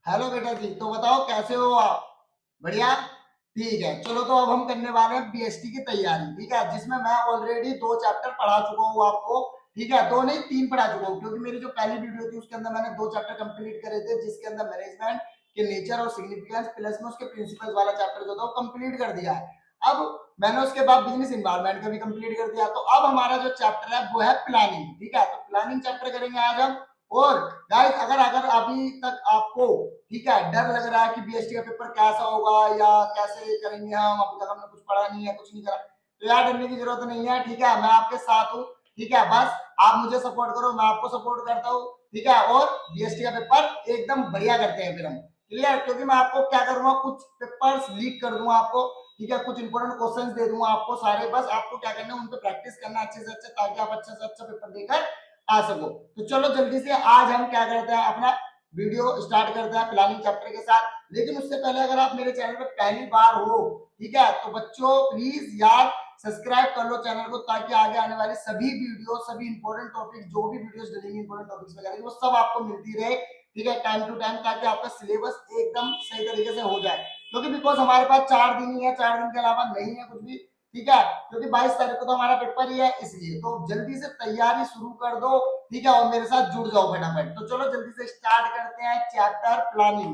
Hello बेटा जी, तो बताओ कैसे हो आप? बढ़िया। ठीक है, चलो तो अब हम करने वाले हैं बीएसटी की तैयारी। ठीक है, जिसमें मैं ऑलरेडी 2 चैप्टर पढ़ा चुका हूँ आपको। ठीक है, दो नहीं 3 पढ़ा चुका हूँ, क्योंकि मेरी जो पहली वीडियो थी उसके अंदर मैंने 2 चैप्टर कंप्लीट करे थे, जिसके अंदर मैनेजमेंट के नेचर और सिग्निफिकेंस प्लस में उसके प्रिंसिपल्स वाला चैप्टर जो था वो कंप्लीट कर दिया है। अब मैंने उसके बाद बिजनेस इन्वायरमेंट का भी कंप्लीट कर दिया, तो अब हमारा जो चैप्टर है वो है प्लानिंग। ठीक है, तो प्लानिंग चैप्टर करेंगे आज हम। और गाइस, अगर अगर अभी तक आपको ठीक है डर लग रहा है कि बीएसटी का पेपर कैसा होगा या कैसे करेंगे, हम अभी तक हमने कुछ पढ़ा नहीं है, कुछ नहीं करा, तो यार डरने की जरूरत नहीं है। ठीक है, मैं आपके साथ हूँ। ठीक है, बस आप मुझे सपोर्ट करो, मैं आपको सपोर्ट करता हूँ। ठीक है, और बीएसटी का पेपर एकदम बढ़िया करते हैं फिर हम। क्लियर? क्योंकि मैं आपको क्या करूंगा, कुछ पेपर्स लीक कर दूंगा आपको। ठीक है, कुछ इंपॉर्टेंट क्वेश्चंस दे दूंगा आपको सारे, बस आपको क्या करना है, उन पे प्रैक्टिस करना अच्छे से अच्छा, ताकि आप अच्छा से अच्छा पेपर देकर आ सको। तो चलो जल्दी से आज हम क्या करते हैं, अपना वीडियो स्टार्ट करते हैं प्लानिंग चैप्टर के साथ। लेकिन उससे पहले अगर आप मेरे चैनल पर पहली बार हो, ठीक है, तो बच्चों प्लीज यार सब्सक्राइब कर लो चैनल को, ताकि आगे आने वाले सभी वीडियो, सभी इंपॉर्टेंट टॉपिक, जो भी वीडियोस डलेंगे इंपॉर्टेंट टॉपिक्स वगैरह, वो सब आपको मिलती रहे। ठीक है, टाइम टू टाइम, ताकि आपका सिलेबस एकदम सही तरीके से हो जाए। क्योंकि बिकॉज हमारे पास 4 दिन ही है, 4 दिन के अलावा नहीं है कुछ भी। ठीक है, क्योंकि 22 तारीख को तो हमारा पेपर ही है, इसलिए तो जल्दी से तैयारी शुरू कर दो। ठीक है, और मेरे साथ जुड़ जाओ फटाफट। तो चलो जल्दी से स्टार्ट करते हैं चैप्टर प्लानिंग।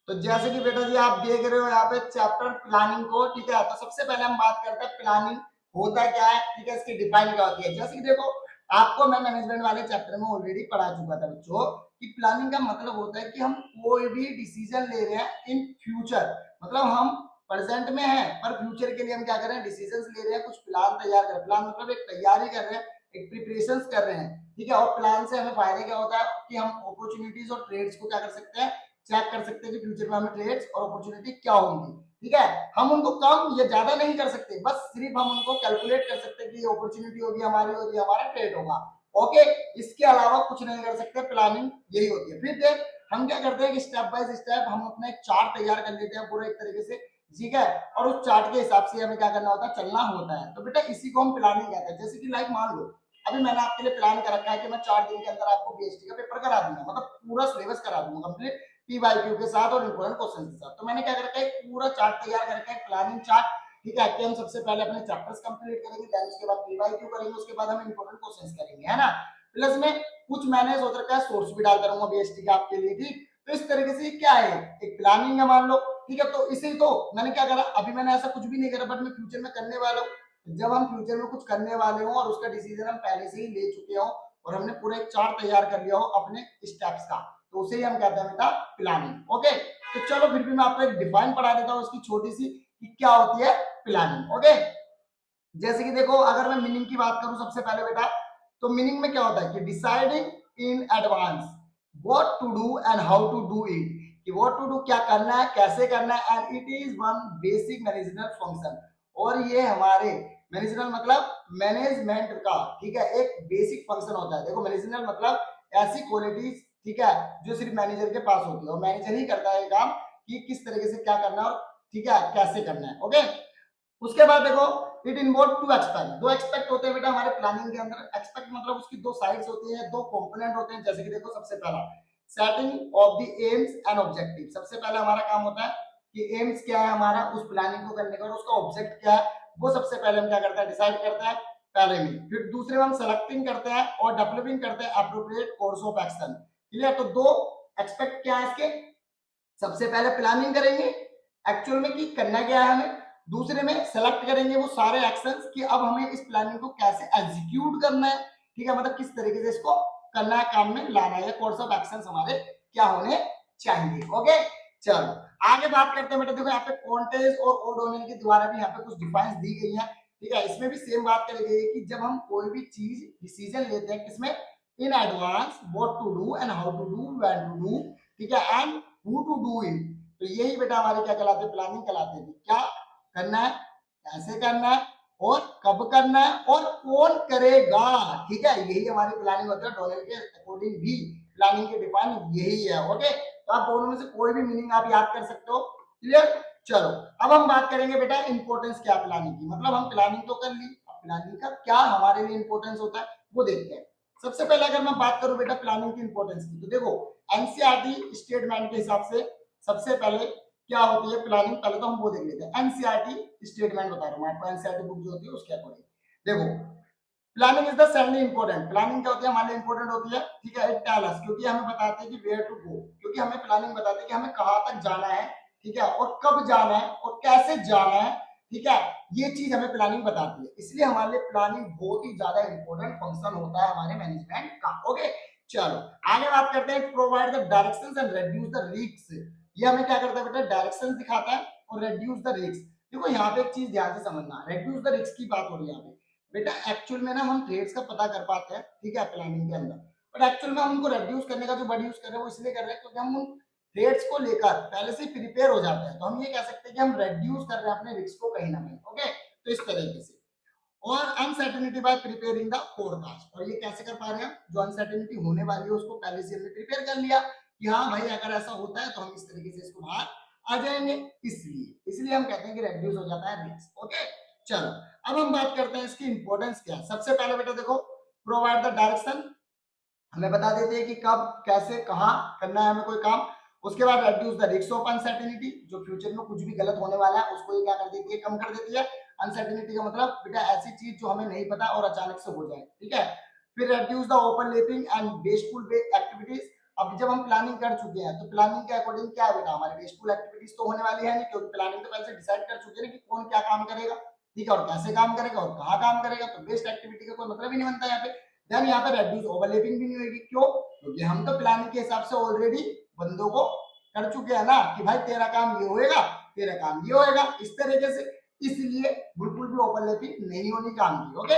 तो जैसे कि बेटा जी आप देख रहे हो यहाँ पे चैप्टर प्लानिंग को। ठीक है, तो सबसे पहले हम बात करते हैं प्लानिंग होता क्या है। ठीक है, इसकी डिफाइन क्या होती है। जैसे कि देखो, आपको मैं मैनेजमेंट वाले चैप्टर में ऑलरेडी पढ़ा चुका था बच्चों, कि प्लानिंग का मतलब होता है कि हम कोई भी डिसीजन ले रहे हैं इन फ्यूचर। मतलब हम प्रेजेंट में हैं, पर फ्यूचर के लिए हम क्या कर रहे हैं, डिसीजन ले रहे हैं, कुछ प्लान तैयार कर रहे हैं। प्लान मतलब एक तैयारी कर रहे हैं, एक प्रिपरेशन कर रहे हैं। ठीक है, और प्लान से हमें फायदा क्या होता है, कि हम अपॉर्चुनिटीज और ट्रेड्स को क्या कर सकते हैं, चेक कर सकते हैं कि फ्यूचर में हमें ट्रेड्स और अपॉर्चुनिटी क्या होंगी। ठीक है, हम उनको कम या ज्यादा नहीं कर सकते, बस सिर्फ हम उनको कैलकुलेट कर सकते हैं कि ये अपॉर्चुनिटी होगी हमारी और ये हमारा ट्रेड होगा। ओके, इसके अलावा कुछ नहीं कर सकते। प्लानिंग यही होती है। फिर देख, हम क्या करते हैं कि स्टेप बाय स्टेप हम अपना एक चार्ट तैयार कर लेते हैं पूरा एक तरीके से। ठीक है, और उस चार्ट के हिसाब से हमें क्या करना होता है, चलना होता है। तो बेटा इसी को हम प्लानिंग कहते हैं। जैसे कि लाइक मान लो, अभी मैंने आपके लिए प्लान कर रखा है कि मैं 4 दिन के अंदर आपको बीएसटी का पेपर करा दूंगा, मतलब पूरा सिलेबस करा दूंगा कंप्लीट, पी वाई क्यू के साथ और इंपोर्टेंट क्वेश्चन के साथ। तो मैंने क्या कर रखा है, पूरा चार्ट तैयार कर रखा है, प्लानिंग चार्ट। ठीक है, कि हम सबसे पहले अपने चैप्टर्स कंप्लीट करेंगे, देन उसके बाद पी वाई क्यू करेंगे, उसके बाद हम इंपोर्टेंट क्वेश्चंस करेंगे, है ना। प्लस में कुछ मैंने सोच रखा है सोर्स भी डालता रहूंगा बीएसटी के आपके लिए। ठीक, तो इस तरीके से क्या है, एक प्लानिंग है मान लो। ठीक है, तो इसे तो मैंने क्या करा, अभी मैंने ऐसा कुछ भी नहीं करा, बट मैं फ्यूचर में करने वाला हूँ। जब हम फ्यूचर में कुछ करने वाले हो और उसका डिसीजन हम पहले से ही ले चुके हो, और हमने पूरा एक चार्ट तैयार कर लिया हो अपने स्टेप्स का, तो उसे ही हम कहते हैं बेटा प्लानिंग। ओके, तो चलो फिर भी मैं आपको एक डिफाइन पढ़ा देता हूँ उसकी छोटी सी, कि क्या होती है प्लानिंग। ओके, जैसे कि देखो, अगर मैं मीनिंग की बात करूं सबसे पहले बेटा, तो मीनिंग में क्या होता है कि deciding in advance what to do and how to do it. कि व्हाट टू डू क्या करना है, कैसे करना है, and it is one basic managerial function. और ये हमारे मैनेजरल मतलब मैनेजमेंट का, ठीक है, एक बेसिक फंक्शन होता है। देखो, मैनेजरल मतलब ऐसी क्वालिटीज, ठीक है, जो सिर्फ मैनेजर के पास होती है, और मैनेजर ही करता है काम, कि किस तरीके से क्या करना है और ठीक है कैसे करना है। ओके, उसके बाद देखो, इट इन्वॉल्व टू एक्सपेक्ट। दो एक्सपेक्ट होते हैं बेटा हमारे प्लानिंग के अंदर। एक्सपेक्ट मतलब उसकी दो साइड्स होती हैं, दो कंपोनेंट होते हैं। जैसे कि देखो, सबसे पहला setting of the AIIMS and objective. सबसे पहले हमारा काम होता है कि एम्स क्या है हमारा उस प्लानिंग को करने का, और उसका ऑब्जेक्ट क्या है, वो सबसे पहले हम क्या करते हैं, डिसाइड करते हैं पहले में। फिर दूसरे में हम सेलेक्टिंग करते हैं और डेवलपिंग करते हैं appropriate course of action. Clear? तो दो एक्सपेक्ट क्या है इसके, सबसे पहले प्लानिंग करेंगे एक्चुअल में कि करना क्या है हमें, दूसरे में सेलेक्ट करेंगे वो सारे एक्शंस कि अब हमें इस प्लानिंग को कैसे एग्जीक्यूट करना है। ठीक है, मतलब किस तरीके से इसको करना है, काम में लाना है, कोर्स ऑफ एक्शंस हमारे क्या होने चाहिए। ओके, चलो आगे बात करते हैं बेटा। देखो, यहाँ पे कॉन्टेज और ओड होने के द्वारा भी यहाँ पे कुछ डिफाइंस दी गई है। ठीक है, इसमें भी सेम बात करी गई है कि जब हम कोई भी चीज डिसीजन लेते हैं किसमें, in advance what to do and how to do, when to do, ठीक है, and who to do it. तो यही बेटा हमारे क्या कहलाते हैं, प्लानिंग कहलाते हैं। क्या करना है, कैसे करना है, और कब करना है, और कौन करेगा। ठीक है, यही हमारी प्लानिंग होती है। डोनेल के अकॉर्डिंग भी प्लानिंग की डिफाइन यही है। ओके, तो आप दोनों में से कोई भी मीनिंग आप याद कर सकते हो। क्लियर? चलो अब हम बात करेंगे बेटा इंपॉर्टेंस क्या प्लानिंग की। मतलब हम प्लानिंग तो कर ली, प्लानिंग का क्या हमारे लिए इंपॉर्टेंस होता है वो देखते हैं। सबसे पहले अगर मैं बात करूं बेटा प्लानिंग की इंपॉर्टेंस की, तो देखो एनसीईआरटी स्टेटमेंट के हिसाब से सबसे पहले क्या होती है प्लानिंग, पहले तो हम वो देख लेते हैं। एनसीईआरटी स्टेटमेंट बता रहा हूं आपको, एनसीईआरटी बुक जो होती है उसके अकॉर्डिंग देखो, planning is the centrally important. Planning क्या होती है हमारे लिए इंपॉर्टेंट होती है, ठीक है, इट टेल अस, क्योंकि हमें बताते हैं कि वेयर टू गो, क्योंकि हमें प्लानिंग बताते हैं कि हमें कहां तक जाना है, ठीक है, और कब जाना है और कैसे जाना है, ठीक है, ये चीज हमें प्लानिंग बताती है। इसलिए हमारे लिए प्लानिंग बहुत ही ज्यादा इंपॉर्टेंट फंक्शन होता है हमारे मैनेजमेंट का। ओके, चलो आगे बात करते हैं। Provide the directions and reduce the risk. ये हमें क्या करता है बेटा, डायरेक्शंस दिखाता है और रिड्यूस द रिस्क। देखो यहाँ पे एक चीज ध्यान से समझना, रिड्यूस द रिस्क की बात हो रही है यहाँ पे बेटा। एक्चुअल में ना हम ट्रेड्स का पता कर पाते हैं, ठीक है, प्लानिंग के अंदर, बट एक्चुअल में हम उनको रिड्यूस करने का जो वर्ड यूज कर रहे हैं वो इसलिए कर रहे हैं क्योंकि हम उन ट्रेड्स को लेकर पहले से प्रिपेयर हो जाते हैं। तो हम ये कह सकते हैं कि हम रिड्यूस कर रहे हैं अपने रिस्क को कहीं ना कहीं। ओके, तो इस तरीके से। और uncertainty bye preparing the forecast, और ये कैसे कर पा रहे हैं, जो अनसर्टेनिटी होने वाली है उसको पहले से हमने प्रिपेयर कर लिया कि हाँ भाई अगर ऐसा होता है तो हम इस तरीके से इसको बाहर आ जाएंगे, इसलिए हम कहते हैं कि रिड्यूस हो जाता है रिस्क। ओके, चलो अब हम बात करते हैं इसकी इंपॉर्टेंस क्या है। सबसे पहले बेटा देखो, प्रोवाइड द डायरेक्शन, हमें बता देते हैं कि कब कैसे कहां करना है हमें कोई काम। उसके बाद reduce the risk of uncertainty, जो फ्यूचर में कुछ भी गलत होने वाला है उसको ये क्या कर देती है, कम कर देती है। अनसर्टेनिटी का मतलब बेटा ऐसी चीज जो हमें नहीं पता और अचानक से हो जाए, ठीक है। फिर reduce the overlapping and wasteful activities. अब जब हम प्लानिंग कर चुके हैं तो प्लानिंग के अकॉर्डिंग क्या है बेटा, हमारी वेस्टफुल एक्टिविटीज तो होने वाली है नहीं, क्योंकि प्लानिंग तो पहले से डिसाइड कर चुके हैं कि कौन क्या काम करेगा, ठीक है, और कैसे काम करेगा और कहाँ काम करेगा। तो वेस्ट एक्टिविटी का कोई मतलब ही नहीं बनता यहाँ पे। देन यहाँ पे रिड्यूस ओवरलैपिंग भी नहीं होगी, क्यों, क्योंकि हम तो प्लानिंग के हिसाब से ऑलरेडी बंदों को कर चुके हैं ना कि भाई तेरा काम ये होएगा, तेरा काम ये होएगा, इस तरीके से, इसलिए बिल्कुल भी ओवरलैपिंग नहीं होनी काम की। ओके,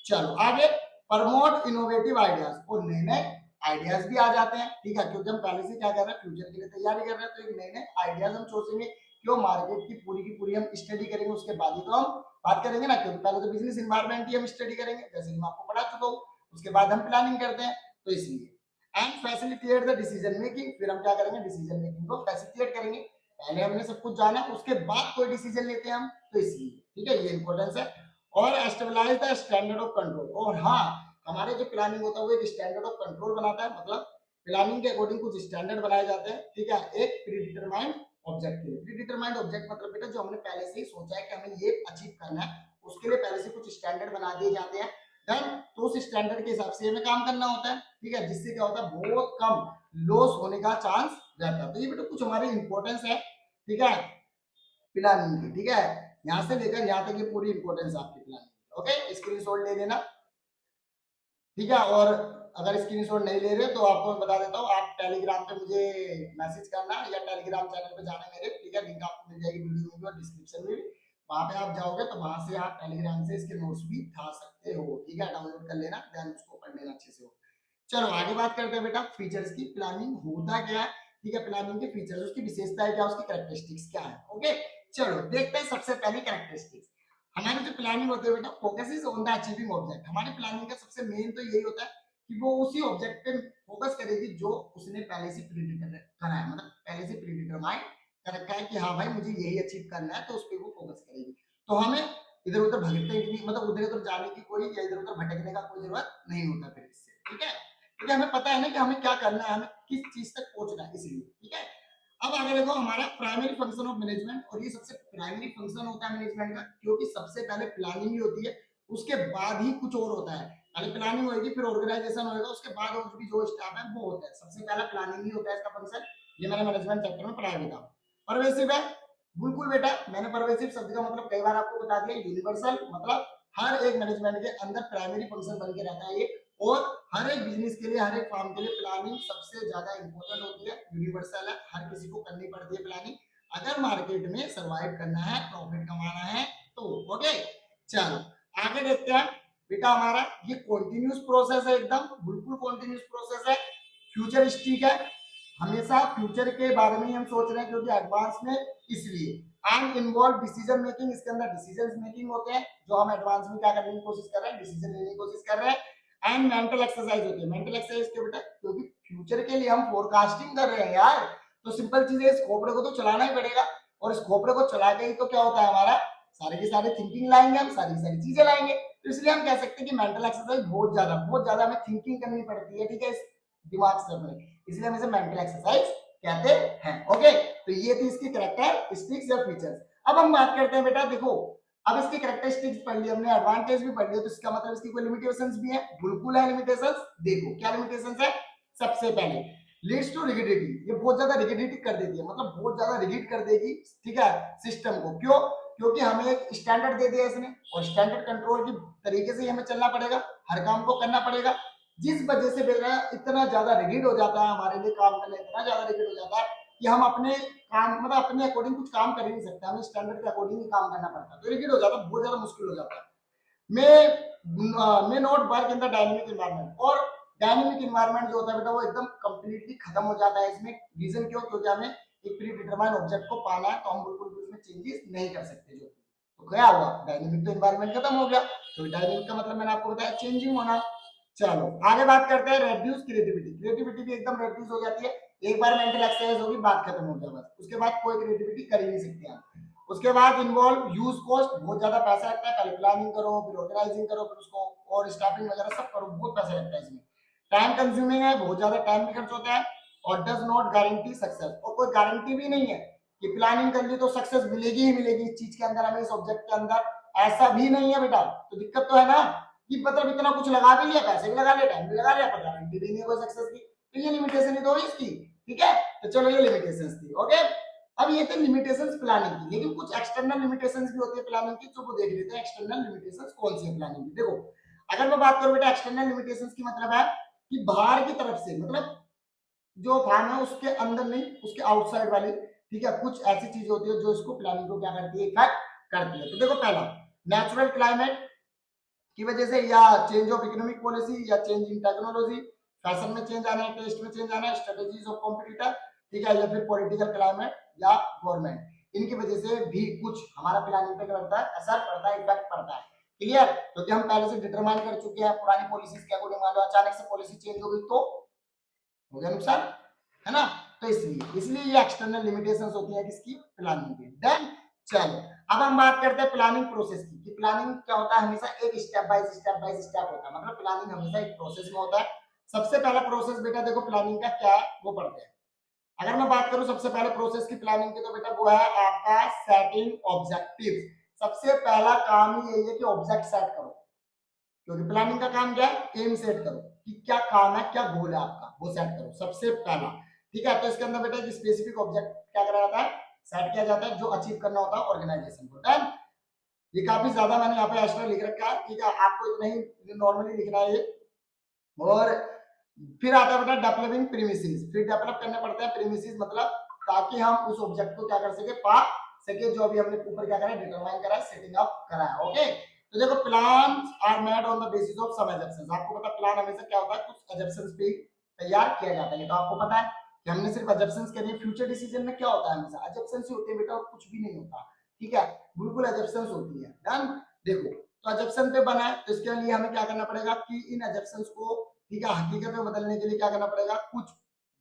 चलो आगे। प्रमोट इनोवेटिव आइडियाज, और नए नए आइडियाज भी आ जाते हैं, ठीक है, क्योंकि हम पहले से क्या कर रहे हैं, फ्यूचर के लिए तैयारी कर रहे हैं, तो एक नए नए आइडियाज हम सोचेंगे, क्यों, मार्केट की पूरी हम स्टडी करेंगे, उसके बाद ही तो हम बात करेंगे ना, क्योंकि पहले तो बिजनेस इन्वायरमेंट ही हम स्टडी करेंगे, जैसे कि मैं आपको पढ़ा चुका हूँ, उसके बाद हम प्लानिंग करते हैं, तो इसलिए। And facilitate the decision making, फिर हम क्या करेंगे, डिसीजन मेकिंग को फैसिलिटेट करेंगे। पहले हमने सब कुछ जाना, उसके बाद कोई डिसीजन लेते हैं हम, तो इसलिए, ठीक है, ये इंपॉर्टेंस है। और एस्टेबलाइज द स्टैंडर्ड ऑफ कंट्रोल, और हाँ, हमारे जो प्लानिंग होता है वो एक स्टैंडर्ड ऑफ कंट्रोल बनाता है, मतलब प्लानिंग के अकॉर्डिंग कुछ स्टैंडर्ड बनाए जाते हैं, ठीक है, एक प्रीडिटरमाइंड ऑब्जेक्ट के लिए। प्रीडिटरमाइंड ऑब्जेक्ट मतलब बेटा जो हमने पहले से ही सोचा है कि हमें ये अचीव करना है, उसके लिए पहले से कुछ स्टैंडर्ड बना दिए जाते हैं। डन, तो उस स्टैंडर्ड के हिसाब से हमें काम करना होता है, ठीक है, जिससे क्या होता है, बहुत कम लॉस होने का चांस रहता है। तो ये बेटा कुछ हमारी इंपॉर्टेंस है, ठीक है, प्लानिंग की, ठीक है, यहाँ से लेकर यहाँ तक ये पूरी इंपॉर्टेंस आपकी प्लानिंग। ओके, स्क्रीनशॉट ले लेना, ठीक है। और अगर स्क्रीनशॉट नहीं ले रहे तो आपको मैं बता देता हूँ, आप टेलीग्राम पे मुझे मैसेज करना या टेलीग्राम चैनल पे जाना मेरे, ठीक है, लिंक आपको मिल जाएगी वीडियो में और डिस्क्रिप्शन में भी, वहां पे आप जाओगे तो वहां से आप टेलीग्राम से इसके नोट्स भी उठा सकते हो, ठीक है, डाउनलोड कर लेना, देन उसको पढ़ लेना अच्छे से हो। चलो आगे बात करते हैं बेटा फीचर्स की। प्लानिंग होता क्या है, ठीक है, प्लानिंग के फीचर्स, उसकी विशेषताएं क्या, उसकी कैरेक्टरिस्टिक्स क्या है। ओके, चलो देखते हैं सबसे पहले कैरेक्टरिस्टिक्स। हमारी जो प्लानिंग होती है बेटा, focus on the achieving object. हमारी प्लानिंग का सबसे मेन तो यही होता है कि वो उसी ऑब्जेक्ट पे फोकस करेगी जो उसने पहले से प्रीडिटर करा है, मतलब पहले से प्रीडिटरमाइंड कर रखा है कि हाँ भाई मुझे यही अचीव करना है, तो उस पर वो फोकस करेगी। तो हमें इधर उधर भटकने की, मतलब उधर उधर जाने की कोई, या इधर उधर भटकने का कोई जरूरत नहीं होता फिर इससे, ठीक है, क्योंकि हमें पता है ना कि हमें क्या करना है, हमें किस चीज तक पहुंचना है, इसलिए, ठीक है। अब आगे देखो हमारा प्राइमरी फंक्शन ऑफ मैनेजमेंट, और ये सबसे प्राइमरी फंक्शन होता है मैनेजमेंट का, क्योंकि सबसे पहले प्लानिंग ही होती है, उसके बाद ही कुछ और होता है। पहले प्लानिंग होगी, फिर ऑर्गेनाइजेशन होगा, उसके बाद और भी जो स्टाफ है वो होता है, सबसे पहला प्लानिंग ही होता है इसका फंक्शन। ये मैंने मैनेजमेंट चैप्टर में पढ़ाया था। परवेसिव है, बिल्कुल बेटा, मैंने परवेसिव शब्द का मतलब कई बार आपको बता दिया, यूनिवर्सल, मतलब हर एक मैनेजमेंट के अंदर प्राइमरी फंक्शन बन के रहता है ये, और हर एक बिजनेस के लिए, हर एक फॉर्म के लिए प्लानिंग सबसे ज्यादा इंपॉर्टेंट होती है, यूनिवर्सल है, हर किसी को करनी पड़ती है प्लानिंग, अगर मार्केट में सरवाइव करना है, प्रॉफिट कमाना है तो। ओके, चलो आगे देखते हैं बेटा, हमारा ये कॉन्टिन्यूस प्रोसेस है, एकदम बिल्कुल कॉन्टिन्यूस प्रोसेस है, फ्यूचरिस्टिक है, हमेशा फ्यूचर के बारे में हम सोच रहे हैं, क्योंकि एडवांस में, इसलिए। एंड इन्वॉल्व डिसीजन मेकिंग, इसके अंदर डिसीजन मेकिंग होते हैं, जो हम एडवांस में क्या करने की कोशिश कर रहे हैं, डिसीजन लेने की कोशिश कर रहे हैं। एंड मेंटल एक्सरसाइज होती है, मेंटल एक्सरसाइज क्यों बेटा, क्योंकि फ्यूचर के लिए हम फोरकास्टिंग कर रहे हैं यार, तो सिंपल चीज है, इस खोपड़े को तो चलाना ही पड़ेगा, और इस खोपड़े को चला के ही तो क्या होता है हमारा, सारे की सारी थिंकिंग लाएंगे हम, सारी की सारी चीजें लाएंगे, तो इसलिए हम कह सकते हैं कि मेंटल एक्सरसाइज बहुत ज्यादा हमें थिंकिंग करनी पड़ती है, ठीक है, इस दिमाग से अपने, इसलिए हम इसे मेंटल एक्सरसाइज कहते हैं। ओके, तो ये थी इसकी कैरेक्टरिस्टिक्स या फीचर्स। अब हम बात करते हैं बेटा, देखो अब इसकी कैरेक्टरिस्टिक्स पढ़ ली हमने, एडवांटेज भी पढ़ लिया, तो इसका मतलब इसकी कोई लिमिटेशंस भी है, बिल्कुल है लिमिटेशंस। देखो क्या लिमिटेशंस है, सबसे पहले लीड्स टू रिगिडिटी, ये बहुत ज्यादा रिगिडिटी कर देती है, मतलब बहुत ज्यादा रिगिड कर देगी, ठीक है, सिस्टम को। क्यों? क्योंकि हमें एक स्टैंडर्ड दे दिया इसने, और स्टैंडर्ड कंट्रोल की तरीके से हमें चलना पड़ेगा, हर काम को करना पड़ेगा, जिस वजह से बेटा इतना ज्यादा रिगिड हो जाता है, हमारे लिए काम करना इतना ज्यादा रिगिड हो जाता है कि हम अपने काम मतलब अपने अकॉर्डिंग कुछ काम कर ही नहीं सकते, हमें स्टैंडर्ड के अकॉर्डिंग ही काम करना पड़ता है, तो रिगिड हो जाता है, बहुत ज्यादा मुश्किल हो जाता है। May not work in the dynamic environment, और डायनेमिक एनवायरनमेंट जो होता है बेटा वो एकदम कंप्लीटली खत्म हो जाता है इसमें। रीजन क्यों? क्योंकि हमें एक प्री डिटरमाइंड ऑब्जेक्ट को पाना है, तो हम बिल्कुल भी उसमें चेंजेस नहीं कर सकते। जो तो क्या हुआ, डायनेमिक तो एनवायरनमेंट खत्म हो गया, तो डायनेमिक का मतलब मैंने आपको बताया चेंजिंग होना। चलो आगे बात करते हैं, रेड्यूस क्रिएटिविटी, क्रिएटिविटी भी एकदम रेड्यूस हो जाती है, एक बार मेंटल एक्सरसाइज होगी बात खत्म हो गया बस, उसके बाद कोई क्रिएटिविटी कर ही नहीं सकते आप। उसके बाद इन्वॉल्व यूज कॉस्ट, बहुत ज्यादा पैसा लगता है, पहले प्लानिंग करो, फिर ऑर्गेनाइजिंग करो, फिर उसको और स्टाफिंग वगैरह सब करो, बहुत पैसा लगता है इसमें। टाइम कंज्यूमिंग है, बहुत ज्यादा टाइम भी खर्च होता है, और डज नॉट गारंटी सक्सेस, और कोई गारंटी भी नहीं है कि प्लानिंग कर ली तो सक्सेस मिलेगी ही मिलेगी इस चीज के अंदर, हमें इस ऑब्जेक्ट के अंदर, ऐसा भी नहीं है बेटा। तो दिक्कत तो है ना कि मतलब इतना कुछ लगा भी लिया, पैसे भी लगा लिया, टाइम भी लगा लिया, पर गारंटी भी नहीं है कोई सक्सेस की, तो ये लिमिटेशन ही तो है इसकी, ठीक है। तो चलो ये लिमिटेशंस थी, ओके। अब ये थे लिमिटेशंस प्लानिंग की, लेकिन कुछ एक्सटर्नल लिमिटेशंस भी होती है प्लानिंग की, जो वो देख लेते हैं एक्सटर्नल लिमिटेशंस कौन सी है प्लानिंग की। देखो अगर मैं बात करूं बेटा एक्सटर्नल लिमिटेशंस की मतलब है कि बाहर की तरफ से, मतलब जो फार्म है उसके अंदर नहीं, उसके आउटसाइड वाली, ठीक है, कुछ ऐसी चीजें होती है जो इसको प्लानिंग को क्या करती है, इफेक्ट करती है। तो देखो पहला, नेचुरल क्लाइमेट की वजह से, या चेंज ऑफ इकोनॉमिक पॉलिसी, या चेंज इन टेक्नोलॉजी, फैशन में चेंज आना है, टेस्ट में चेंज आना है, स्ट्रेटेजीज ऑफ कॉम्पिटिटर, ठीक है, या फिर पॉलिटिकल क्लाइमेट या गवर्नमेंट, इनकी वजह से भी कुछ हमारा प्लानिंग पे क्या पड़ता है, असर पड़ता है, इफेक्ट पड़ता है। क्लियर? क्योंकि हम पहले से डिटरमाइन कर चुके हैं पुरानी पॉलिसीज के अकॉर्डिंग, मान लो अचानक से पॉलिसी चेंज हो गई तो हो गया नुकसान, है ना। तो इसलिए ये एक्सटर्नल लिमिटेशंस होती है किसकी, प्लानिंग की। देन चलो अब हम बात करते हैं प्लानिंग प्रोसेस की, कि प्लानिंग क्या होता है, हमेशा एक स्टेप बाय स्टेप होता है, मतलब प्लानिंग हमेशा एक प्रोसेस में होता है। सबसे पहला प्रोसेस बेटा देखो प्लानिंग का क्या है वो पढ़ते हैं। अगर मैं बात करूं सबसे पहले प्रोसेस की प्लानिंग की, तो बेटा वो है आपका सेटिंग ऑब्जेक्टिव। सबसे पहला काम ही यही है कि ऑब्जेक्ट सेट करो, क्योंकि प्लानिंग का काम क्या है, एम सेट करो, कि क्या काम है, क्या गोल है आपका, वो सेट करो सबसे पहला, ठीक है। तो इसके अंदर बेटा एक स्पेसिफिक ऑब्जेक्ट क्या करा जाता है, सेट किया जाता है, जो अचीव करना होता है ऑर्गेनाइजेशन को। डन। ये काफी ज्यादा मैंने यहाँ पे एक्स्ट्रा लिख रखा है, ठीक है, आपको इतना ही नॉर्मली लिखना है ये। और फिर आता है बेटा डेवलपिंग प्रीमिसेस, फिर डेवलप करने पड़ते हैं प्रीमिसेस, मतलब ताकि हम उस ऑब्जेक्ट को क्या कर सके, पा सके, जो अभी हमने ऊपर क्या करा, डिटरमाइन करा, सेटिंग अप करा है। ओके, तो देखो plan are made on the basis of some assumptions, आपको पता प्लान हमेशा क्या होता है, कुछ अजम्पशंस पे तैयार किया जाता है, तो आपको पता है कि हमने सिर्फ अजम्पशंस करी है। फ्यूचर डिसीजन में क्या होता है, हमेशा अजम्पशंस ही होते हैं बेटा, और कुछ भी नहीं होता, ठीक है, बिल्कुल अजम्पशंस होती है। डन। देखो तो अजम्पशन पे बना है, तो इसके लिए हमें क्या करना पड़ेगा कि इन अजम्पशंस को, ठीक है, हकीकत में बदलने के लिए क्या करना पड़ेगा, कुछ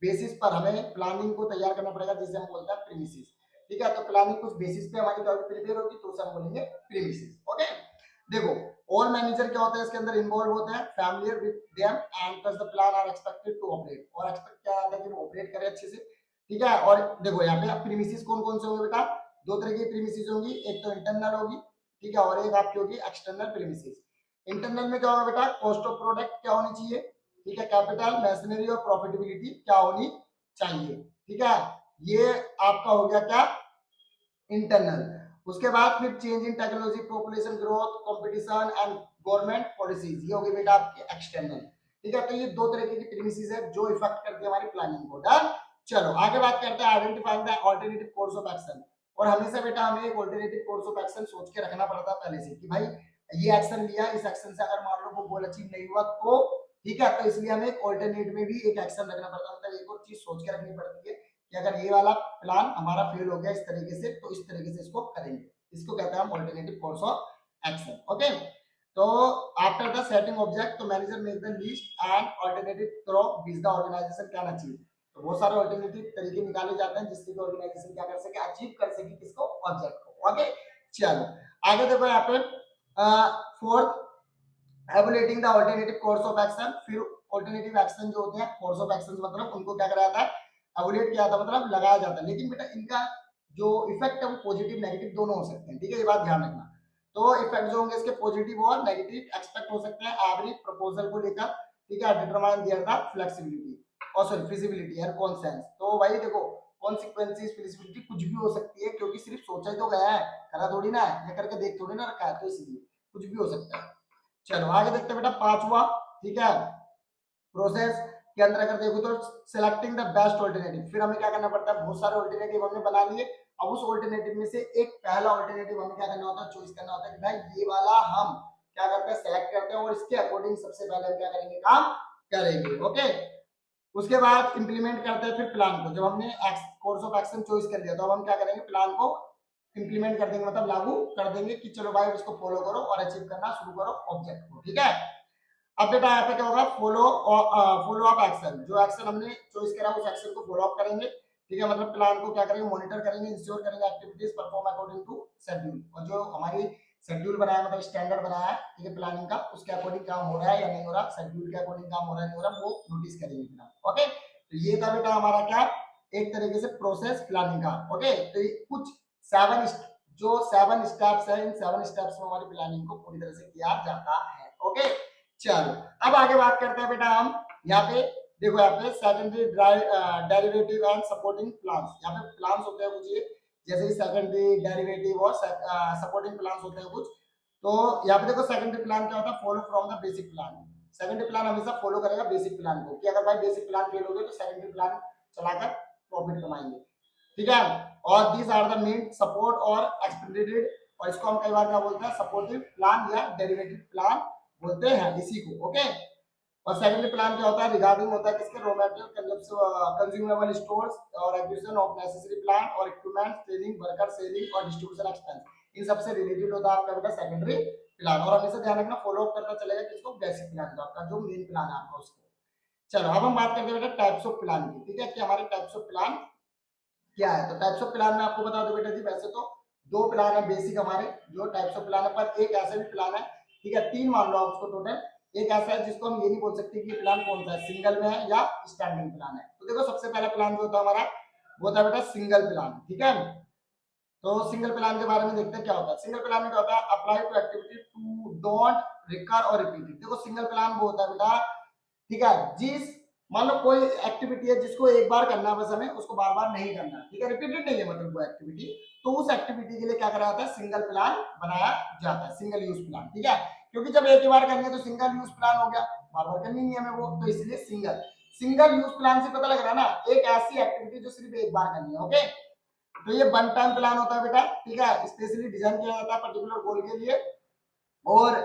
बेसिस पर हमें प्लानिंग को तैयार करना पड़ेगा, जिसे हम बोलते हैं प्रीमिसेस, ठीक है। तो प्लानिंग कुछ बेसिस पे हमारी प्रिपेयर होगी, तो उसे हम बोलेंगे प्रीमिसेस। ओके, देखो ऑल मैनेजर क्या होता है इसके अंदर इन्वॉल्व होते हैं, familiar with them and plus the plan are expected to operate, और एक्सपेक्ट क्या आता है कि वो ऑपरेट करे अच्छे से, ठीक है। और देखो यहाँ पे प्रीमिसेस कौन कौन से होंगे बेटा, दो तरह की प्रीमिसेस होंगी, एक तो इंटरनल होगी, ठीक है, और एक आपकी होगी एक्सटर्नल प्रीमिसेस। इंटरनल में क्या होगा बेटा, कॉस्ट ऑफ प्रोडक्ट क्या होनी चाहिए, ठीक है, कैपिटल, मशीनरी और प्रॉफिटेबिलिटी क्या होनी चाहिए, ठीक है, ये आपका हो गया क्या, इंटरनल। उसके बाद फिर change in technology, population growth, competition and government policies, ये होगी बेटा आपकी एक्सटर्नल, ठीक है। तो ये दो तरह की प्रीमिसेस है जो इफेक्ट करती है हमारी प्लानिंग को। डन। चलो आगे बात करते हैं identifying the alternative course of action, और हमेशा बेटा हमें एक अल्टरनेटिव कोर्स ऑफ एक्शन सोच के रखना पड़ता है पहले से, कि भाई ये एक्शन लिया, इस एक्शन से अगर मान लो वो गोल अचीव नहीं हुआ तो, ठीक है, तो इसलिए हमें एक अल्टरनेट में भी एक एक्शन रखना पड़ता है, मतलब एक और चीज सोच के रखनी पड़ती है कि अगर ये वाला प्लान हमारा फेल हो गया इस तरीके से, तो इस तरीके से इसको करेंगे, इसको कहते हैं हम alternative course of action. Okay, तो आफ्टर द सेटिंग ऑब्जेक्ट, तो manager make the list and alternative through which the organisation can achieve, तो बहुत सारे अल्टरनेटिव तरीके निकाले जाते हैं जिससे कि ऑर्गेनाइजेशन क्या कर सके, अचीव कर सके किसको, ऑब्जेक्ट को। ओके, चलो आगे देखो यहाँ पे fourth, evaluating the alternative course of action, फिर ऑल्टरनेटिव एक्शन जो होते हैं कोर्स ऑफ एक्शन मतलब उनको क्या करा जाता है एवुलेट किया जाता है मतलब लगाया जाता है, लेकिन बेटा इनका जो इफेक्ट है वो पॉजिटिव नेगेटिव दोनों हो सकते हैं, ठीक है, ये बात ध्यान रखना। तो इफेक्ट जो होंगे इसके पॉजिटिव और नेगेटिव एक्सपेक्ट हो सकते हैं एवरी प्रपोजल को लेकर, ठीक है, डिटरमाइन दिया था फ्लेक्सिबिलिटी और सॉरी फिजिबिलिटी एंड कॉन्सेंस। तो भाई देखो कॉन्सिक्वेंसेस फिजिबिलिटी कुछ भी हो सकती है क्योंकि सिर्फ सोचा ही तो गया है, करा थोड़ी ना है, या करके देख थोड़ी ना रखा है, तो इसलिए कुछ भी हो सकता है। चलो आगे देखते हैं बेटा पांचवा, ठीक है, प्रोसेस के अंदर अगर देखो तो सिलेक्टिंग द बेस्ट ऑल्टरनेटिव, फिर हमें क्या करना पड़ता है, बहुत सारे ऑल्टरनेटिव हमने बना लिए, अब उस ऑल्टरनेटिव में से एक पहला ऑल्टरनेटिव हमें क्या करना होता है, चॉइस करना होता है कि भाई ये वाला हम क्या करते हैं सेलेक्ट करते हैं और इसके अकॉर्डिंग सबसे पहले हम क्या करेंगे काम करेंगे। ओके, उसके बाद इंप्लीमेंट करते हैं फिर प्लान को, जब हमने कोर्स ऑफ एक्शन चॉइस कर लिया तो अब हम क्या करेंगे प्लान को इंप्लीमेंट कर देंगे मतलब लागू कर देंगे कि चलो भाई इसको फॉलो करो और अचीव करना शुरू करो ऑब्जेक्ट को, ठीक है। अब बेटा यहाँ पे क्या होगा, फॉलो अप एक्शन, जो एक्शन हमने चॉइस करा उस एक्शन को फॉलो अप करेंगे, ठीक है, मतलब प्लान को क्या करेंगे मॉनिटर करेंगे, इंश्योर करेंगे activities perform according to schedule, और जो हमारी शेड्यूल बनाया मतलब स्टैंडर्ड बनाया है, ठीक है, प्लानिंग का उसके अकॉर्डिंग काम हो रहा है या नहीं हो रहा, शेड्यूल के अकॉर्डिंग काम हो रहा है नहीं हो रहा, वो नोटिस करेंगे फिर। ओके, तो ये था बेटा हमारा क्या एक तरीके से प्रोसेस प्लानिंग का। ओके, तो ये कुछ 7 स्टेप्स है, इन 7 स्टेप्स में हमारी प्लानिंग को पूरी तरह से किया जाता है। ओके, चलो अब आगे बात करते हैं बेटा हम यहाँ पे, देखो यहाँ पे secondary derivative and supporting plans, यहाँ पे प्लान्स होते हैं कुछ ये जैसे कि सेकेंडरी डेरिवेटिव और सपोर्टिंग प्लान्स होते हैं कुछ। तो यहाँ पे देखो सेकेंडरी प्लान क्या होता है, follow from the basic plan, secondary plan हमेशा फॉलो करेगा बेसिक प्लान को, कि अगर भाई बेसिक प्लान फेल हो गए तो सेकेंडरी प्लान चलाकर प्रॉफिट कमाएंगे, ठीक है। और these are the main support और एक्सपेंडेड, और इसको हम कई बार क्या बोलते हैं सपोर्टिव प्लान या डेरिवेटिव प्लान बोलते हैं इसी को। ओके, और सेकेंडरी प्लान क्या होता है, रिगार्डिंग होता है किसके, रॉ मटेरियल कंज्यूमेबल स्टोर्स और एक्विजिशन ऑफ नेसेसरी प्लांट और इक्विपमेंट, ट्रेनिंग, वर्कर सेलिंग और डिस्ट्रीब्यूशन एक्सपेंस, इन सबसे रिलेटेड होता है आपका बेटा सेकेंडरी प्लान। और हमेशा ध्यान रखना फॉलो अप करता चलेगा किसको, बेसिक प्लान का, आपका जो मेन प्लान है आपका उसको। चलो अब हम बात करते हैं बेटा टाइप्स ऑफ प्लान की, ठीक है, कि हमारे टाइप्स ऑफ प्लान क्या है। तो टाइप्स ऑफ प्लान में आपको बता दो बेटा जी, वैसे तो 2 प्लान है बेसिक हमारे जो टाइप्स ऑफ प्लान है, पर एक ऐसा भी प्लान है, ठीक है, 3 मान लो आप उसको टोटल, एक ऐसा है जिसको हम ये नहीं बोल सकते कि प्लान कौन सा है, सिंगल में है या स्टैंडिंग प्लान है। तो देखो सबसे पहला प्लान जो होता है हमारा वो होता है बेटा सिंगल प्लान, ठीक है। तो सिंगल प्लान के बारे में देखते हैं क्या होता है। सिंगल प्लान में क्या होता है, apply to activity to don't recur और रिपीट। देखो सिंगल प्लान वो होता है बेटा, ठीक है, जिस मान लो कोई एक्टिविटी है जिसको एक बार करना है बस हमें, उसको बार बार नहीं करना, ठीक है, रिपीटेड नहीं है मतलब वो एक्टिविटी, तो उस एक्टिविटी के लिए क्या करा जाता है, सिंगल प्लान बनाया जाता है, सिंगल यूज प्लान, ठीक है। क्योंकि जब एक ही बार करनी है तो सिंगल यूज प्लान हो गया, बार बार करनी नहीं है हमें वो, तो इसलिए सिंगल सिंगल यूज प्लान से पता लग रहा है ना, एक ऐसी एक्टिविटी जो सिर्फ एक बार करनी है। ओके, तो ये वन टाइम प्लान होता है बेटा, ठीक है, स्पेशली डिजाइन किया जाता है पर्टिकुलर गोल के लिए। और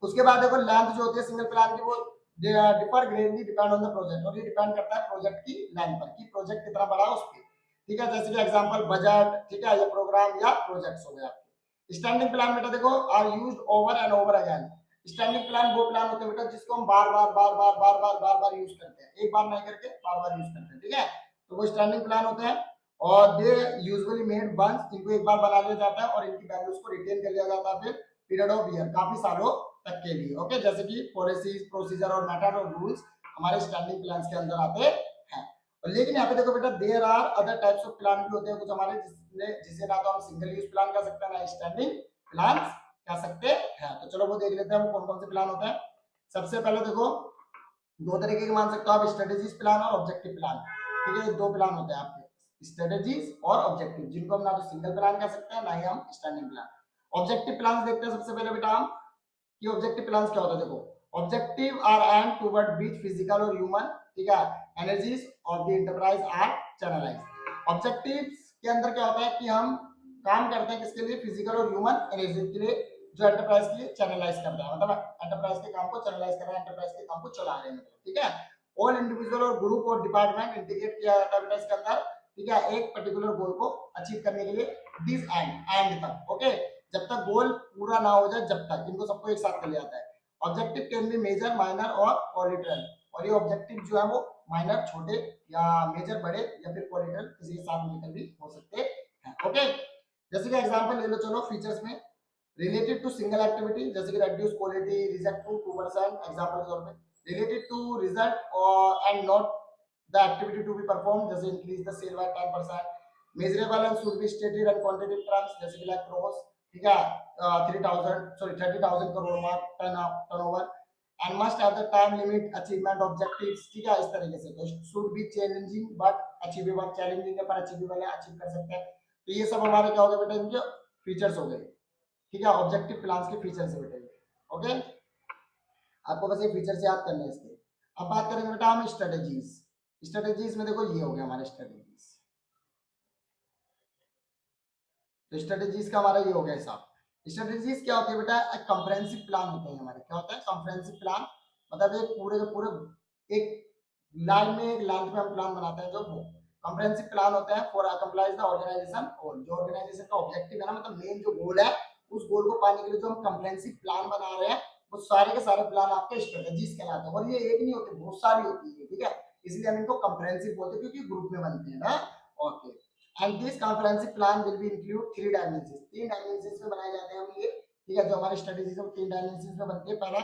उसके बाद देखो लेंथ जो होती है सिंगल प्लान की वो differ greatly depend on the project, और ये डिपेंड करता है प्रोजेक्ट की लेंथ पर कि प्रोजेक्ट कितना बड़ा है उस पर, ठीक है, जैसे कि एग्जांपल बजट, ठीक है, या प्रोग्राम या प्रोजेक्ट्स हो गए आपके। स्टैंडिंग प्लान बेटा देखो are used over and over again. Standing plan वो प्लान होते हैं बेटा जिसको हम बार बार यूज करते हैं, एक बार नहीं करके बार बार यूज करते हैं, ठीक है, तो वो स्टैंडिंग प्लान होते हैं। और दे यूजुअली मेड वंस, इनको एक बार बना लिया जाता है और इनकी वैल्यूज को रिटेन कर लिया जाता है फिर पीरियड ऑफ ईयर, काफी सालों तक के लिए। ओके, जैसे कि पॉलिसीज, प्रोसीजर और मेथड और रूल्स हमारे स्टैंडिंग प्लान्स के अंदर आते हैं। और लेकिन यहाँ पे देखो बेटा there are other types of plan भी होते हैं कुछ हमारे जिसे ना तो हम सिंगल यूज प्लान कर सकते हैं ना स्टैंडिंग प्लान कह सकते हैं। तो चलो वो देख लेते हैं वो कौन कौन से प्लान होते हैं। सबसे पहले देखो 2 तरीके के मान सकते हो आप, स्ट्रेटेजीज प्लान और ऑब्जेक्टिव प्लान, ठीक है, 2 प्लान होते हैं आपके, स्ट्रेटेजीज और ऑब्जेक्टिव, जिनको हम ना तो सिंगल प्लान कह सकते हैं ना ही हम स्टैंडिंग प्लान। ऑब्जेक्टिव प्लान देखते हैं सबसे पहले बेटा हम कि ऑब्जेक्टिव प्लान्स क्या होता है। देखो ऑब्जेक्टिव आर एम टुवर्ड बीच फिजिकल और ह्यूमन, ठीक है, energies of the enterprise are channelised. Objectives के अंदर क्या होता है कि हम काम करते हैं किसके लिए, फिजिकल और ह्यूमन एनर्जी के लिए, जो एंटरप्राइज के लिए चैनलाइज करता है, मतलब एंटरप्राइज के काम को चैनलाइज कर रहा है, एंटरप्राइज के काम को चला रहे हैं मतलब, ठीक है। ऑल इंडिविजुअल और ग्रुप और डिपार्टमेंट इंटीग्रेट किया जाता है इसके अंदर, ठीक है, एक पर्टिकुलर गोल को अचीव करने के लिए, दिस एंड तक। ओके, जब तक गोल पूरा ना हो जाए जब तक इनको सबको एक साथ कर लिया जाता है। Objective can be major, minor और कोलिटरल, और ये ऑब्जेक्टिव जो है वो माइनर छोटे या मेजर बड़े या फिर कोलिटरल किसी के साथ मिलकर भी हो सकते हैं। ओके, जैसे कि एग्जांपल ले लो, चलो फीचर्स में रिलेटेड टू सिंगल एक्टिविटी जैसे कि reduce quality, reject to 2%, example के तौर पे related to result and not the activity to be performed जैसे increase the sale by 10%, measurable and should be stated and quantitative terms जैसे कि like gross, ठीक है, 30,000 crore mark turnover, and must have the time limit achievement objectives, ठीक है, इस तरीके से। तो should be challenging but achievable, challenging है पर अचीवेबल है, अचीव कर सकते हैं। तो ये सब हमारे क्या हो गए बेटा, इनके फीचर्स हो गए, ठीक है, ऑब्जेक्टिव प्लान्स के फीचर्स है बेटा। ओके, आपको बस ये फीचर्स याद करने हैं इसके। अब बात करेंगे बेटा हम स्ट्रेटेजीज। स्ट्रेटेजीज में देखो ये हो गया हमारे स्ट्रेटेजीज, तो स्ट्रेटेजीज का हमारा ये हो गया हिसाब। स्ट्रेटेजीज क्या होती है बेटा, एक कंप्रेहेंसिव प्लान होते हैं हमारे, क्या होता है कंप्रेहेंसिव प्लान, मतलब एक पूरे के पूरे एक लाइन में, एक लाइन में हम प्लान बनाते हैं, जो वो कंप्रेहेंसिव प्लान होता है फॉर कंप्लाइज द ऑर्गेनाइजेशन गोल। जो ऑर्गेनाइजेशन का ऑब्जेक्टिव है ना, मतलब मेन जो गोल है, उस गोल को पाने के लिए जो हम कंप्रेहेंसिव प्लान बना रहे हैं, वो सारे के सारे प्लान आपके स्ट्रेटेजीज कहलाते हैं। और ये एक नहीं होते, बहुत सारी होती है, ठीक है, इसलिए हम इनको कंप्रेहेंसिव बोलते हैं क्योंकि ग्रुप में बनते हैं ना। Okay, and this comprehensive plan will be include 3 dimensions, 3 dimensions में बनाए जाते हैं हम ये, ठीक है, जो हमारी स्ट्रेटेजीज है वो 3 डायमेंशंस में बनती है। पहला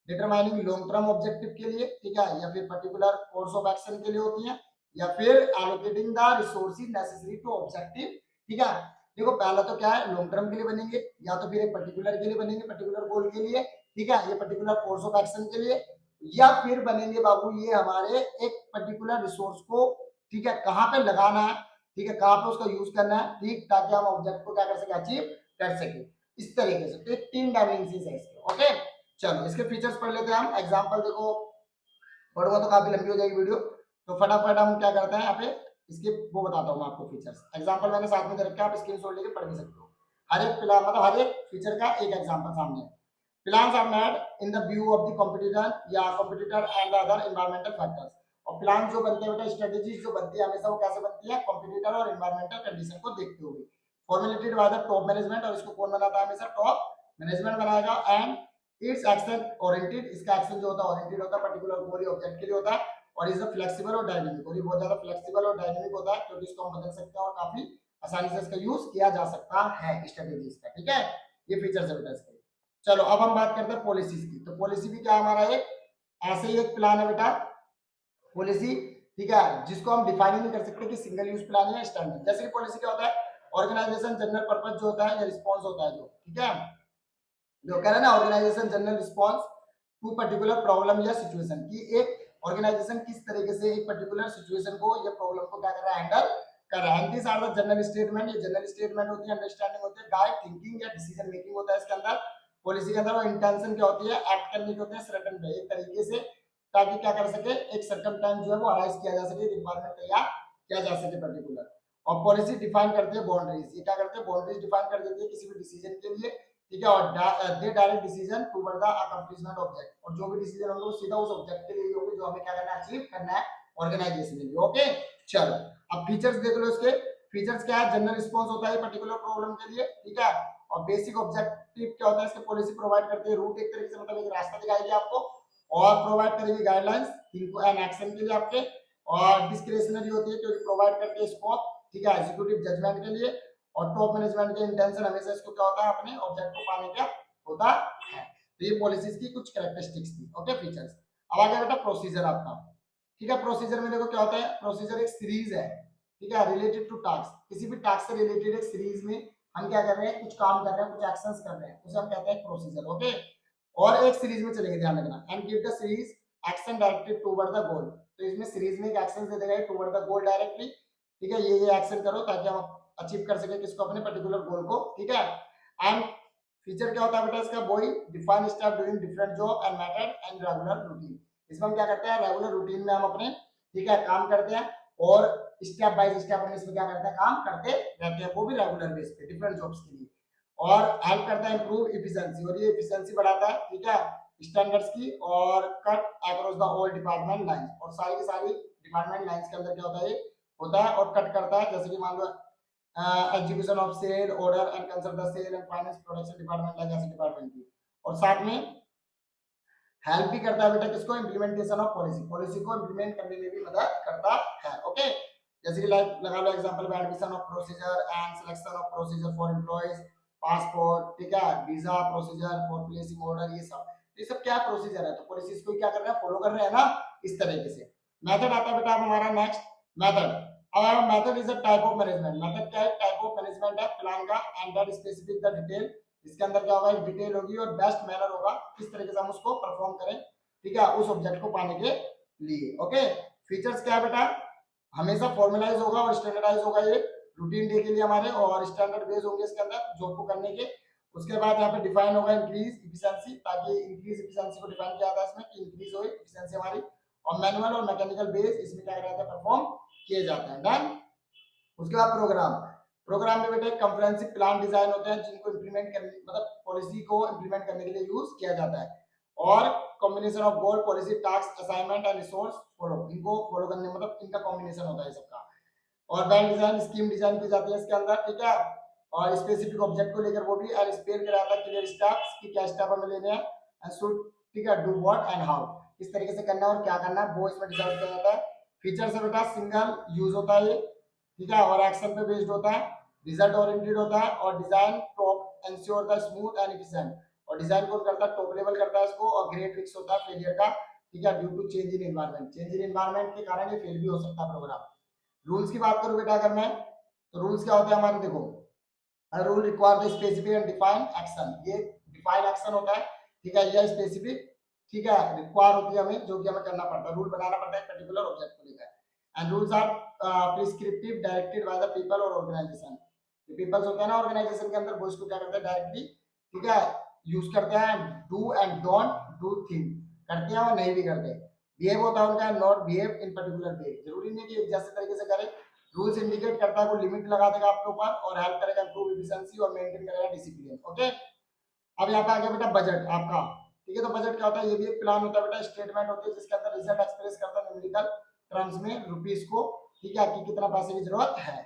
डिटरमाइनिंग लॉन्ग टर्म ऑब्जेक्टिव के लिए, ठीक है, या फिर पर्टिकुलर कोर्स ऑफ एक्शन के लिए होती है, या फिर allocating the resources necessary to objective, ठीक है। देखो पहला तो क्या है, लॉन्ग टर्म के लिए बनेंगे, या तो फिर एक पर्टिकुलर के लिए बनेंगे, पर्टिकुलर गोल के लिए, ठीक है, ये पर्टिकुलर कोर्स ऑफ एक्शन के लिए, या फिर बनेंगे बाबू ये हमारे एक पर्टिकुलर रिसोर्स को, ठीक है, कहाँ पे लगाना है, ठीक है, कहाँ पे उसका यूज करना है, ठीक, ताकि हम ऑब्जेक्ट को क्या कर सके, अचीव कर सके, इस तरीके से। तो 3 डायमेंशंस है इसके। ओके, चलो इसके फीचर्स पढ़ लेते हैं हम। एग्जांपल देखो, पढ़ूंगा तो काफी लंबी हो जाएगी वीडियो, तो फटाफट हम क्या करते हैं यहाँ पे, इसके वो बताता हूँ मैं आपको फीचर्स। एग्जांपल मैंने साथ में दे रखा है, आप स्क्रीनशॉट लेके पढ़ भी सकते हो। हर एक प्लान, मतलब हर एक फीचर का एक एग्जांपल सामने है। Plans are made in the view of the competitor या competitor and other environmental factors. और प्लान जो बनते हैं बेटा, स्ट्रेटेजीज जो बनती है हमेशा वो कैसे बनती है, कॉम्पिटिटर और एनवायरमेंटल कंडीशन को देखते हुए, formulated by the top management. और इसको कौन बनाता है, हमेशा टॉप मैनेजमेंट बनाएगा। एंड इट्स एक्शन ओरिएंटेड, इसका एक्शन जो होता है ओरिएंटेड होता है, पर्टिकुलर गोल ऑब्जेक्ट के लिए होता है। और इज फ्लेक्सिबल और डायनेमिक, और ये बहुत ज्यादा फ्लेक्सिबल और डायनेमिक होता है, क्योंकि इसको हम बदल सकते हैं और काफी आसानी से इसका यूज किया जा सकता है स्ट्रेटेजीज का, ठीक है। ये फीचर्स है बेटा इसके। चलो अब हम बात करते हैं पॉलिसीज की। तो पॉलिसी भी क्या हमारा एक ऐसे ही एक प्लान है बेटा, पॉलिसी, ठीक है, जिसको हम डिफाइन नहीं कर सकते कि सिंगल यूज प्लान है या स्टैंडर्ड। जैसे कि पॉलिसी क्या होता है, ऑर्गेनाइजेशन जनरल पर्पस जो होता है या रिस्पॉन्स होता है जो, ठीक है, जो कह रहे हैं ना, organisation general response to particular problem या सिचुएशन, की एक ऑर्गेनाइजेशन किस तरीके से एक पर्टिकुलर सिचुएशन को या प्रॉब्लम को क्या कर रहा है, हैंडल कर रहा है। This are the general statement, ये जनरल स्टेटमेंट होती है, अंडरस्टैंडिंग होती है, गाइड थिंकिंग या डिसीजन मेकिंग होता है इसके अंदर। पॉलिसी के अंदर वो इंटेंशन क्या होती है, एक्ट करने की होती है सर्टेन पे, एक तरीके से, ताकि क्या कर सके, एक सर्टेन टाइम जो है वो अराइज किया जा सके, एनवायरनमेंट तैयार किया जा सके पर्टिकुलर। और पॉलिसी डिफाइन करती है बाउंड्रीज, ये क्या करते हैं, बाउंड्रीज डिफाइन कर देती है किसी भी डिसीजन के लिए, ठीक है, और they direct decision toward the accomplishment object. और जो भी डिसीजन होंगे वो सीधा उस ऑब्जेक्ट के लिए होंगे जो हमें क्या करना है, अचीव करना है ऑर्गेनाइजेशन के लिए। ओके, चलो अब फीचर्स देख लो इसके। फीचर्स क्या है, जनरल रिस्पांस होता है पर्टिकुलर प्रॉब्लम के लिए, ठीक है। और बेसिक ऑब्जेक्टिव क्या होता है, इसके पॉलिसी प्रोवाइड करती है रूट, एक तरीके से मतलब एक रास्ता दिखाएगी आपको, और प्रोवाइड करेगी गाइडलाइंस थिंक एंड एक्शन के लिए आपके। और डिस्क्रिशनरी होती है क्योंकि प्रोवाइड करती है स्कोप, ठीक है, एग्जीक्यूटिव जजमेंट के लिए। और टॉप मैनेजमेंट के इंटेंशन हमेशा इसको क्या होता है, अपने ऑब्जेक्ट को पाने का होता है। तो ये पॉलिसीज की कुछ कैरेक्टरिस्टिक्स थी। Okay, features. अब आ गया बेटा प्रोसीजर आपका, ठीक है। प्रोसीजर में देखो क्या होता है, प्रोसीजर एक सीरीज है, ठीक है, रिलेटेड टू टास्क। किसी भी टास्क से रिलेटेड एक सीरीज में हम क्या कर रहे हैं, कुछ काम कर रहे हैं, कुछ एक्शंस कर रहे हैं, उसे हम कहते हैं प्रोसीजर। ओके, और एक सीरीज में चलेंगे, ध्यान रखना। And give the series action directed toward the goal. तो इसमें सीरीज में एक एक्शन दे देगा टुवर्ड द गोल डायरेक्टली, ठीक है, ये एक्शन करो ताकि हम अचीव कर सके किसको, अपने पर्टिकुलर गोल को, ठीक है। एंड फीचर क्या होता है बेटा इसका, boy define step doing different job and method and regular routine. इसमें हम क्या करते हैं, रेगुलर रूटीन में हम अपने, ठीक है, काम करते हैं, और स्टेप बाय स्टेप हम इसमें क्या करते हैं, काम करते रहते हैं, वो भी रेगुलर बेस पे डिफरेंट जॉब्स के लिए। और हेल्प करता है इंप्रूव इफिशिएंसी, और ये इफिशिएंसी बढ़ाता है, ठीक है, स्टैंडर्ड्स की। और cut across the all department lines, और सारी की सारी डिपार्टमेंट लाइंस के अंदर क्या होता है, ये होता है और कट करता है। जैसे कि मान लो execution of sale order and consult the sale and finance production department like ऐसे डिपार्टमेंट की। और साथ में हेल्प भी करता है बेटा किसको, इंप्लीमेंटेशन ऑफ पॉलिसी, पॉलिसी को इंप्लीमेंट करने में भी मदद करता है। ओके, जैसे कि लाइक लगा लो एग्जांपल में admission of procedure and selection of procedure for employees, passport, ठीक है, visa procedure for placing order, ये सब क्या प्रोसीजर है, तो पॉलिसीज को क्या कर रहे हैं, फॉलो कर रहे हैं ना, इस तरीके से। मेथड आता है बेटा अब हमारा नेक्स्ट मेथड। अब method is a type of management. Method क्या है, टाइप ऑफ मैनेजमेंट है प्लान का, and that specific the detail. इसके अंदर क्या होगा, एक डिटेल होगी और बेस्ट मैनर होगा, किस तरीके से हम उसको परफॉर्म करें, ठीक है, उस ऑब्जेक्ट को पाने के लिए। ओके, फीचर्स क्या है बेटा, हमेशा फॉर्मलाइज होगा और स्टैंडर्डाइज होगा, ये रूटीन डे के लिए हमारे, और स्टैंडर्ड बेस होंगे इसके अंदर जॉब को करने के। उसके बाद यहाँ पे डिफाइन होगा इंक्रीज इफिशिएंसी, ताकि इंक्रीज इफिशिएंसी को डिफाइन किया जाता है इसमें कि इंक्रीज हो इफिशिएंसी हमारी, और मैनुअल और मैकेनिकल बेस इसमें क्या रहता है, परफॉर्म किए जाते हैं। डन। उसके बाद प्रोग्राम। प्रोग्राम में बेटे कंप्रेहेंसिव प्लान डिजाइन होते हैं, जिनको इंप्लीमेंट करने, मतलब पॉलिसी को इंप्लीमेंट करने के लिए यूज किया जाता है, और combination of goal policy task assignment and resource follow, इनको फॉलो करने, मतलब इनका कॉम्बिनेशन होता है सबका। और बैंड डिजाइन स्कीम डिजाइन की जाती है इसके अंदर, ठीक है, और स्पेसिफिक ऑब्जेक्ट को लेकर वो भी, और स्पेल किया जाता है क्लियर स्टेप्स कि क्या स्टेप हमें लेने हैं, एंड शुड, ठीक है, डू व्हाट एंड हाउ, किस तरीके से करना है और क्या करना है, वो इसमें डिसाइड किया जाता है। फीचर्स है बेटा सिंगल यूज होता है ये, ठीक है, और एक्शन पे बेस्ड होता है, रिजल्ट ओरिएंटेड होता है, और design top ensure the smooth and efficient, और डिजाइन कौन करता है, टॉप लेवल करता है इसको, और ग्रेट रिस्क होता है फेलियर का, ठीक है, due to change in environment, change in environment के कारण ये फेल भी हो सकता है प्रोग्राम। रूल्स की बात करूं बेटा अगर मैं, तो रूल्स क्या होते हैं हमारे, देखो, a rule require the specific and define action, ये डिफाइन एक्शन होता है, ठीक है, यह स्पेसिफिक, ठीक है, रिक्वायर होती है हमें, जो कि हमें करना पड़ता है, रूल बनाना पड़ता है पर्टिकुलर ऑब्जेक्ट को लेकर। And rules are prescriptive directed by the people और ऑर्गेनाइजेशन, जो पीपल्स होते हैं ना ऑर्गेनाइजेशन के अंदर, वो इसको क्या करते हैं डायरेक्टली, ठीक है, यूज करते हैं। Do and don't do thing, करते हैं और नहीं भी करते। बिहेव होता है उनका, not behave in particular way, जरूरी नहीं कि जैसे तरीके से करें। रूल्स इंडिकेट करता है, वो लिमिट लगा देगा आपके ऊपर, और हेल्प करेगा इंप्रूव एफिशिएंसी और मेंटेन करेगा डिसिप्लिन। ओके, अब यहाँ पे आ गया बेटा बजट आपका, ठीक है, तो बजट क्या होता है, ये भी एक प्लान होता है बेटा, स्टेटमेंट होती है जिसके अंदर रिजल्ट एक्सप्रेस करता है न्यूमेरिकल टर्म्स में रुपीस को, ठीक है, कि कितना पैसे की जरूरत है।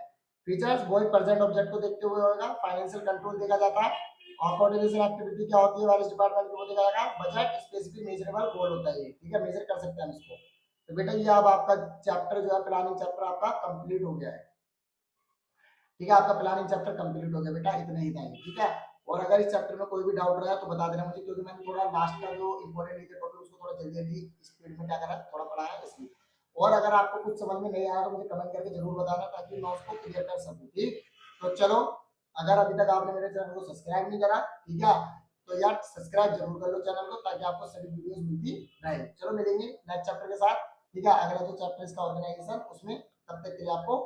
फीचर्स वही प्रेजेंट ऑब्जेक्ट को देखते हुए होगा। फाइनेंशियल कंट्रोल देखा जाता है, और कोऑर्डिनेशन एक्टिविटी क्या होती है वायरस डिपार्टमेंट को देखा जाएगा। बजट स्पेसिफिक मेजरेबल गोल होता है ये, ठीक है, मेजर कर सकते हैं हम इसको। तो बेटा ये अब आपका चैप्टर जो है प्लानिंग चैप्टर आपका कंप्लीट हो गया है, ठीक है, आपका प्लानिंग चैप्टर कंप्लीट हो गया बेटा, इतना ही था ये, ठीक है। और अगर इस चैप्टर में कोई भी डाउट रहा तो बता देना मुझे, क्योंकि मैंने थोड़ा लास्ट का जो इंपॉर्टेंट है टॉपिक उसको थोड़ा जल्दी जल्दी स्पीड में क्या करा, थोड़ा पढ़ा है इसलिए। और अगर आपको कुछ समझ में नहीं आया तो मुझे कमेंट करके जरूर बताना, ताकि मैं उसको क्लियर कर सकूं, ठीक। तो चलो, अगर अभी तक आपने मेरे चैनल को सब्सक्राइब नहीं करा, ठीक है, तो यार सब्सक्राइब जरूर कर लो चैनल को, ताकि आपको सभी वीडियोस मिलती रहे। चलो मिलेंगे नेक्स्ट चैप्टर के साथ, ठीक है, अगला जो चैप्टर इसका ऑर्गेनाइजेशन, उसमें तब तक के लिए आपको